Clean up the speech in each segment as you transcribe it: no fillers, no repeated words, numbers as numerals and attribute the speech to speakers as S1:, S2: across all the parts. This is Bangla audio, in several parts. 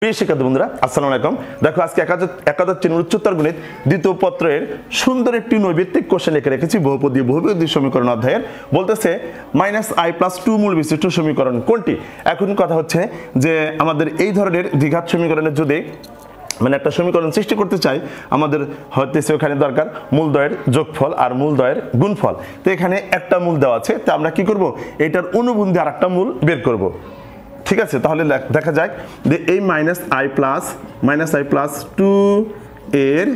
S1: প্রিয় শিক্ষার্থী বন্ধুরা আসসালামু আলাইকুম। দেখো আজকে একাদশ শ্রেণীর উচ্চতর গণিত দ্বিতীয় পত্রের সুন্দর একটি নৈবেত্তিক কোশ্চেন লিখে রেখেছি বহুপদী বহুবিধি সমীকরণ অধ্যায়ের। বলতেছে -i+2 মূল বিশিষ্ট সমীকরণ কোনটি। এখন কথা হচ্ছে যে আমাদের এই ধরনের দ্বিঘাত সমীকরণের যদি একটা সমীকরণ সৃষ্টি করতে চাই, আমাদের হতেছে ওখানে দরকার মূলদ্বয়ের যোগফল আর মূলদ্বয়ের গুণফল। তো এখানে একটা মূল দেওয়া আছে, তো আমরা কি করব, এটার অনুবন্ধী আর একটা মূল বের করব। ঠিক আছে, তাহলে দেখা যাক যে এই -i+2 এর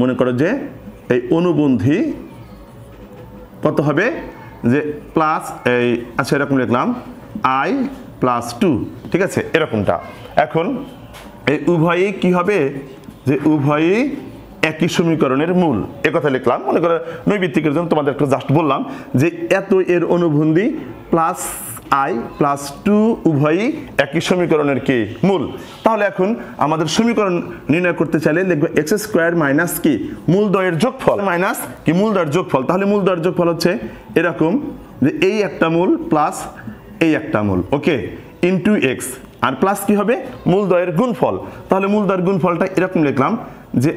S1: মনে করো যে এই অনুবন্ধী কত হবে, যে প্লাস এই আচ্ছা এরকম লিখলাম i+2, ঠিক আছে এরকমটা। এখন এই উভয়ই কি হবে, যে উভয়ই একই সমীকরণের মূল, একথা লিখলাম। মনে করো নৈবিত্তিকের জন্য তোমাদেরকে জাস্ট বললাম যে এত এর অনুবন্ধী প্লাস i+2 উভয়ই একই সমীকরণের কি মূল। তাহলে এখন আমাদের সমীকরণ নির্ণয় করতে চাইলে লিখবো x² মাইনাস কি মূলদ্বয়ের যোগফল মাইনাস কি মূলদ্বয়ের যোগফল। তাহলে মূলদ্বয়ের যোগফল হচ্ছে এরকম যে এই একটা মূল প্লাস এই একটা মূল, ওকে, ইনটু x, আর প্লাস কি হবে মূলদ্বয়ের গুণফল। তাহলে মূলদ্বয়ের গুণফলটা এরকম লিখলাম যে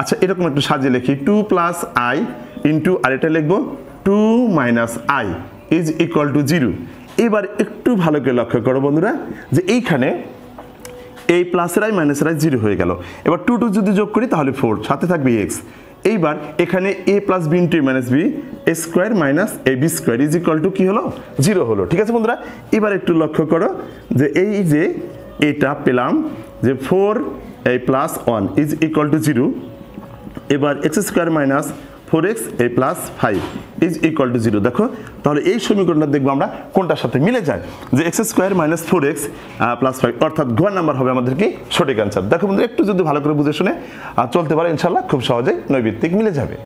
S1: আচ্ছা এরকম একটু সাজিয়ে লিখি 2 + i ইনটু আর এটা লিখবো 2 - i ইজ ইকুয়াল টু 0। এবার একটু ভালো করে লক্ষ্য করো বন্ধুরা যে এইখানে এই প্লাসের i মাইনাসের i 0 হয়ে গেল। এবার 2 যদি যোগ করি তাহলে 4, সাথে থাকবে x। এইবার এখানে a + b * a - b a² - ab² is equal to কি হলো 0 হলো। ঠিক আছে বন্ধুরা, এবার একটু লক্ষ্য করো যে এই যে এটা পেলাম যে 4 + 1 ইজ ইকুয়াল টু 0। এবার x² - 4x + 5 is equal to 0। দেখো তাহলে এই সমীকরণটা দেখবো আমরা কোনটার সাথে মিলে যায়, যে x² - 4x + 5, অর্থাৎ ঘ নাম্বার হবে আমাদের কি সঠিক অ্যান্সার। দেখো বন্ধুরা একটু যদি ভালো করে বুঝে শুনে চলতে পারে ইনশাল্লাহ খুব সহজেই নৈবিত্তিক মিলে যাবে।